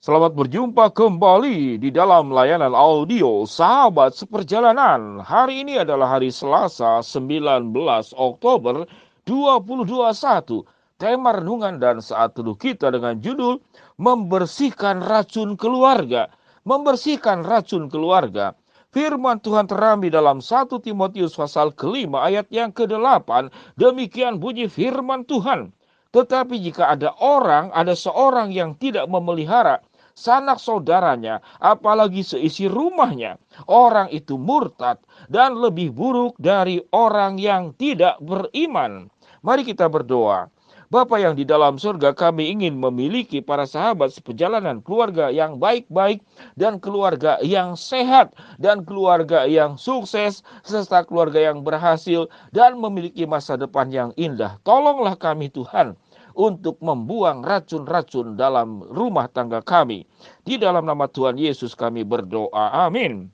Selamat berjumpa kembali di dalam layanan audio Sahabat Seperjalanan. Hari ini adalah hari Selasa 19 Oktober 2021. Tema renungan dan saat teduh kita dengan judul Membersihkan Racun Keluarga. Membersihkan racun keluarga. Firman Tuhan terambil dalam 1 Timotius pasal kelima ayat yang ke-8. Demikian bunyi firman Tuhan. Tetapi jika ada seorang yang tidak memelihara sanak saudaranya, apalagi seisi rumahnya, orang itu murtad dan lebih buruk dari orang yang tidak beriman. Mari kita berdoa. Bapa yang di dalam surga, kami ingin memiliki para sahabat seperjalanan, keluarga yang baik-baik dan keluarga yang sehat dan keluarga yang sukses serta keluarga yang berhasil dan memiliki masa depan yang indah. Tolonglah kami Tuhan untuk membuang racun-racun dalam rumah tangga kami. Di dalam nama Tuhan Yesus kami berdoa. Amin.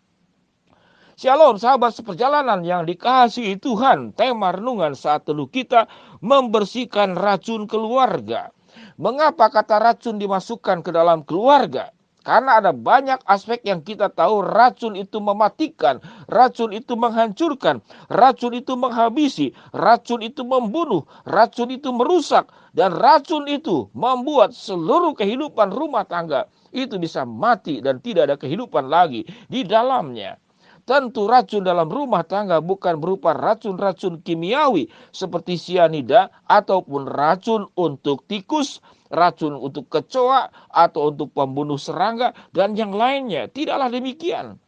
Shalom sahabat seperjalanan yang dikasihi Tuhan. Tema renungan saat teduh kita membersihkan racun keluarga. Mengapa kata racun dimasukkan ke dalam keluarga? Karena ada banyak aspek yang kita tahu racun itu mematikan, racun itu menghancurkan, racun itu menghabisi, racun itu membunuh, racun itu merusak, dan racun itu membuat seluruh kehidupan rumah tangga itu bisa mati dan tidak ada kehidupan lagi di dalamnya. Tentu racun dalam rumah tangga bukan berupa racun-racun kimiawi seperti sianida ataupun racun untuk tikus, racun untuk kecoa atau untuk pembunuh serangga dan yang lainnya. Tidaklah demikian.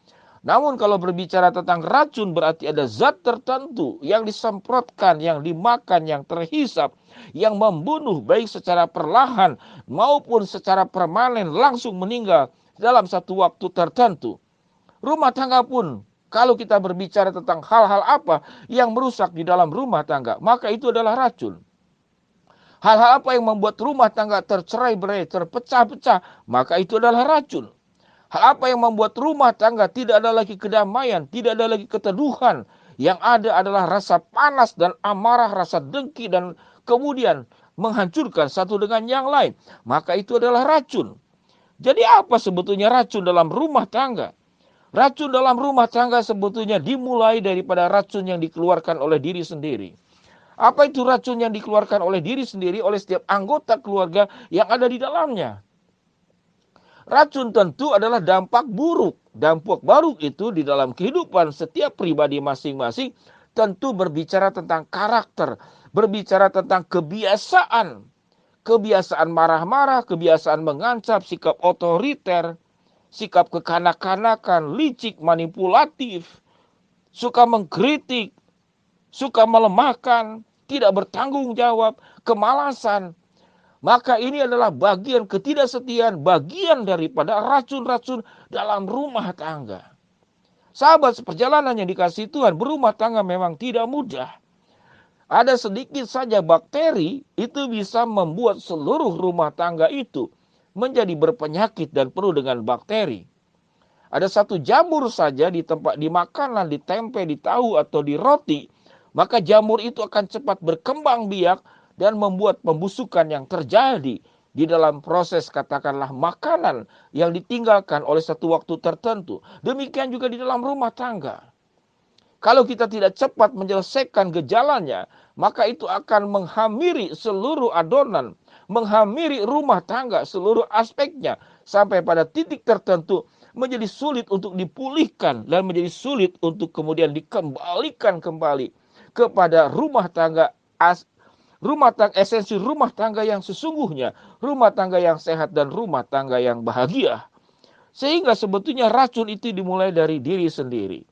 Namun kalau berbicara tentang racun berarti ada zat tertentu yang disemprotkan, yang dimakan, yang terhisap, yang membunuh baik secara perlahan maupun secara permanen langsung meninggal dalam satu waktu tertentu. Rumah tangga pun, kalau kita berbicara tentang hal-hal apa yang merusak di dalam rumah tangga, maka itu adalah racun. Hal-hal apa yang membuat rumah tangga tercerai-berai, terpecah-pecah, maka itu adalah racun. Hal apa yang membuat rumah tangga tidak ada lagi kedamaian, tidak ada lagi keteduhan. Yang ada adalah rasa panas dan amarah, rasa dengki dan kemudian menghancurkan satu dengan yang lain. Maka itu adalah racun. Jadi apa sebetulnya racun dalam rumah tangga? Racun dalam rumah tangga sebetulnya dimulai daripada racun yang dikeluarkan oleh diri sendiri. Apa itu racun yang dikeluarkan oleh diri sendiri oleh setiap anggota keluarga yang ada di dalamnya? Racun tentu adalah dampak buruk. Dampak buruk itu di dalam kehidupan setiap pribadi masing-masing tentu berbicara tentang karakter, berbicara tentang kebiasaan. Kebiasaan marah-marah, kebiasaan mengancam, sikap otoriter, sikap kekanak-kanakan, licik, manipulatif, suka mengkritik, suka melemahkan, tidak bertanggung jawab, kemalasan. Maka ini adalah bagian ketidaksetiaan, bagian daripada racun-racun dalam rumah tangga. Sahabat seperjalanan yang dikasihi Tuhan, berumah tangga memang tidak mudah. Ada sedikit saja bakteri, itu bisa membuat seluruh rumah tangga itu menjadi berpenyakit dan penuh dengan bakteri. Ada satu jamur saja di tempat di makanan, di tempe, di tahu atau di roti, maka jamur itu akan cepat berkembang biak dan membuat pembusukan yang terjadi di dalam proses katakanlah makanan yang ditinggalkan oleh satu waktu tertentu. Demikian juga di dalam rumah tangga. Kalau kita tidak cepat menyelesaikan gejalanya, maka itu akan menghamiri seluruh adonan, menghamiri rumah tangga seluruh aspeknya sampai pada titik tertentu menjadi sulit untuk dipulihkan dan menjadi sulit untuk kemudian dikembalikan kembali kepada esensi rumah tangga yang sesungguhnya, rumah tangga yang sehat dan rumah tangga yang bahagia. Sehingga sebetulnya racun itu dimulai dari diri sendiri.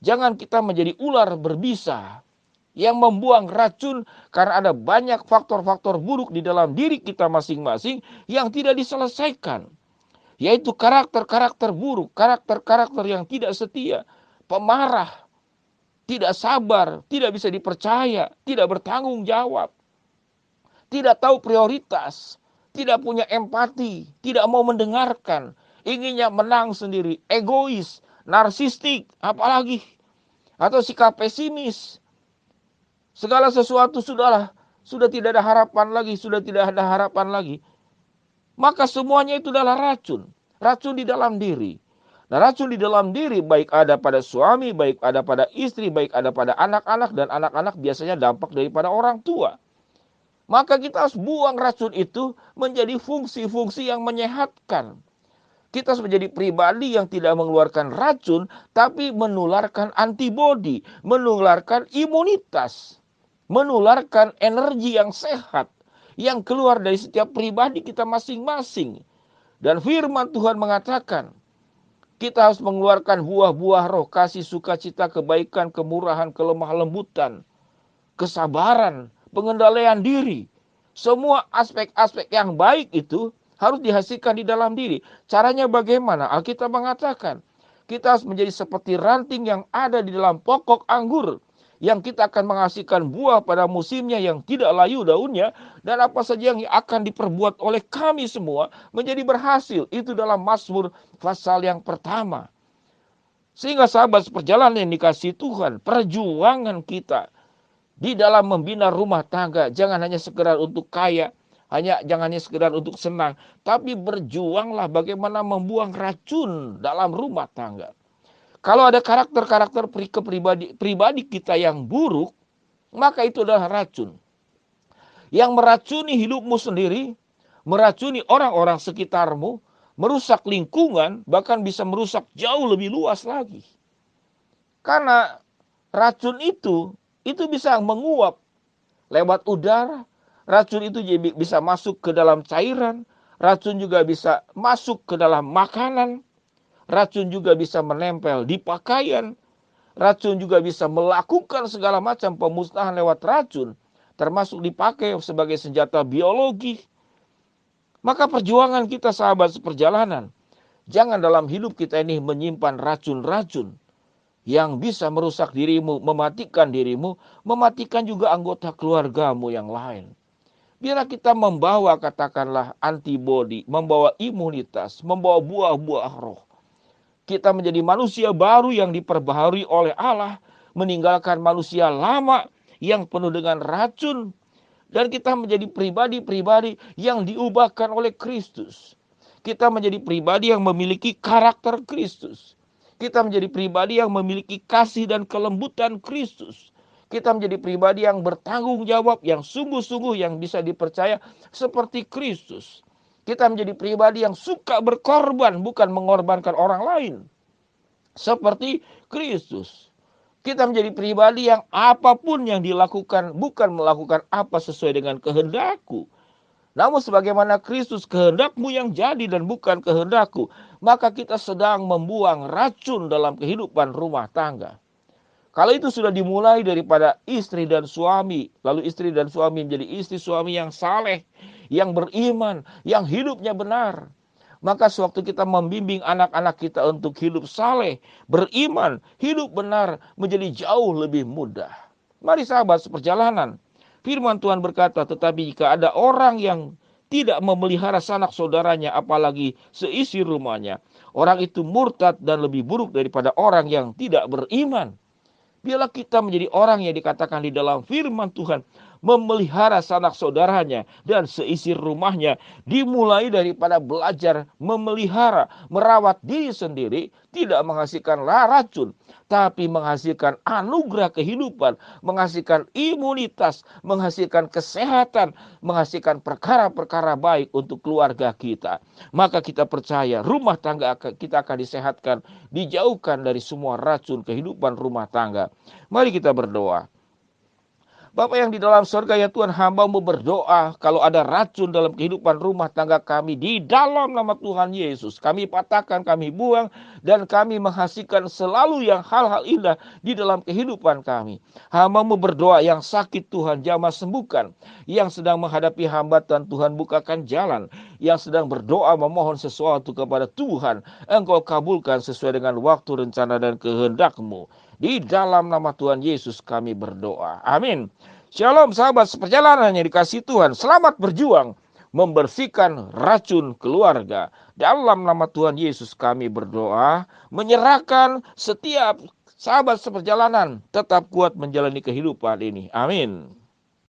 Jangan kita menjadi ular berbisa yang membuang racun karena ada banyak faktor-faktor buruk di dalam diri kita masing-masing yang tidak diselesaikan. Yaitu karakter-karakter buruk, karakter-karakter yang tidak setia, pemarah, tidak sabar, tidak bisa dipercaya, tidak bertanggung jawab, tidak tahu prioritas, tidak punya empati, tidak mau mendengarkan, inginnya menang sendiri, egois, narsistik, apalagi, atau sikap pesimis. Segala sesuatu sudah tidak ada harapan lagi, sudah tidak ada harapan lagi. maka semuanya itu adalah racun. Racun di dalam diri. Nah, racun di dalam diri baik ada pada suami, baik ada pada istri, baik ada pada anak-anak, dan anak-anak biasanya dampak daripada orang tua. Maka kita harus buang racun itu menjadi fungsi-fungsi yang menyehatkan. Kita harus menjadi pribadi yang tidak mengeluarkan racun, tapi menularkan antibodi, menularkan imunitas, menularkan energi yang sehat, yang keluar dari setiap pribadi kita masing-masing. Dan firman Tuhan mengatakan, kita harus mengeluarkan buah-buah roh, kasih, sukacita, kebaikan, kemurahan, kelemah lembutan, kesabaran, pengendalian diri. Semua aspek-aspek yang baik itu harus dihasilkan di dalam diri. Caranya bagaimana? Alkitab mengatakan, kita harus menjadi seperti ranting yang ada di dalam pokok anggur, yang kita akan menghasilkan buah pada musimnya yang tidak layu daunnya, dan apa saja yang akan diperbuat oleh kami semua menjadi berhasil. Itu dalam Mazmur pasal yang pertama. Sehingga sahabat seperjalanan yang dikasihi Tuhan, perjuangan kita di dalam membina rumah tangga jangan hanya sekedar untuk kaya, jangan hanya sekedar untuk senang, tapi berjuanglah bagaimana membuang racun dalam rumah tangga. Kalau ada karakter-karakter pribadi kita yang buruk, maka itu adalah racun. Yang meracuni hidupmu sendiri, meracuni orang-orang sekitarmu, merusak lingkungan, bahkan bisa merusak jauh lebih luas lagi. Karena racun itu bisa menguap lewat udara, racun itu bisa masuk ke dalam cairan, racun juga bisa masuk ke dalam makanan, racun juga bisa menempel di pakaian. Racun juga bisa melakukan segala macam pemusnahan lewat racun, termasuk dipakai sebagai senjata biologi. Maka perjuangan kita sahabat seperjalanan, jangan dalam hidup kita ini menyimpan racun-racun yang bisa merusak dirimu, mematikan dirimu, mematikan juga anggota keluargamu yang lain. Biarlah kita membawa katakanlah antibodi, membawa imunitas, membawa buah-buah roh. Kita menjadi manusia baru yang diperbaharui oleh Allah, meninggalkan manusia lama yang penuh dengan racun, dan kita menjadi pribadi-pribadi yang diubahkan oleh Kristus. Kita menjadi pribadi yang memiliki karakter Kristus. Kita menjadi pribadi yang memiliki kasih dan kelembutan Kristus. Kita menjadi pribadi yang bertanggung jawab, yang sungguh-sungguh, yang bisa dipercaya seperti Kristus. Kita menjadi pribadi yang suka berkorban, bukan mengorbankan orang lain, seperti Kristus. Kita menjadi pribadi yang apapun yang dilakukan, bukan melakukan apa sesuai dengan kehendakku, namun sebagaimana Kristus, kehendakmu yang jadi dan bukan kehendakku. Maka kita sedang membuang racun dalam kehidupan rumah tangga. Kalau itu sudah dimulai daripada istri dan suami, lalu istri dan suami menjadi istri suami yang saleh, yang beriman, yang hidupnya benar, maka sewaktu kita membimbing anak-anak kita untuk hidup saleh, beriman, hidup benar, menjadi jauh lebih mudah. Mari sahabat seperjalanan, firman Tuhan berkata, tetapi jika ada orang yang tidak memelihara sanak saudaranya, apalagi seisi rumahnya, orang itu murtad dan lebih buruk daripada orang yang tidak beriman. Biarlah kita menjadi orang yang dikatakan di dalam firman Tuhan, memelihara sanak saudaranya dan seisi rumahnya, dimulai daripada belajar memelihara, merawat diri sendiri, tidak menghasilkan racun, tapi menghasilkan anugerah kehidupan, menghasilkan imunitas, menghasilkan kesehatan, menghasilkan perkara-perkara baik untuk keluarga kita. Maka kita percaya rumah tangga kita akan disehatkan, dijauhkan dari semua racun kehidupan rumah tangga. Mari kita berdoa. Bapa yang di dalam surga, ya Tuhan, hamba-Mu berdoa kalau ada racun dalam kehidupan rumah tangga kami, di dalam nama Tuhan Yesus, kami patahkan, kami buang, dan kami menghasilkan selalu yang hal-hal indah di dalam kehidupan kami. Hamba-Mu berdoa yang sakit, Tuhan jamah sembuhkan, yang sedang menghadapi hambatan, Tuhan bukakan jalan, yang sedang berdoa memohon sesuatu kepada Tuhan, Engkau kabulkan sesuai dengan waktu, rencana, dan kehendak-Mu. Di dalam nama Tuhan Yesus kami berdoa. Amin. Shalom sahabat seperjalanan yang dikasihi Tuhan. Selamat berjuang membersihkan racun keluarga. Dalam nama Tuhan Yesus kami berdoa. Menyerahkan setiap sahabat seperjalanan tetap kuat menjalani kehidupan ini. Amin.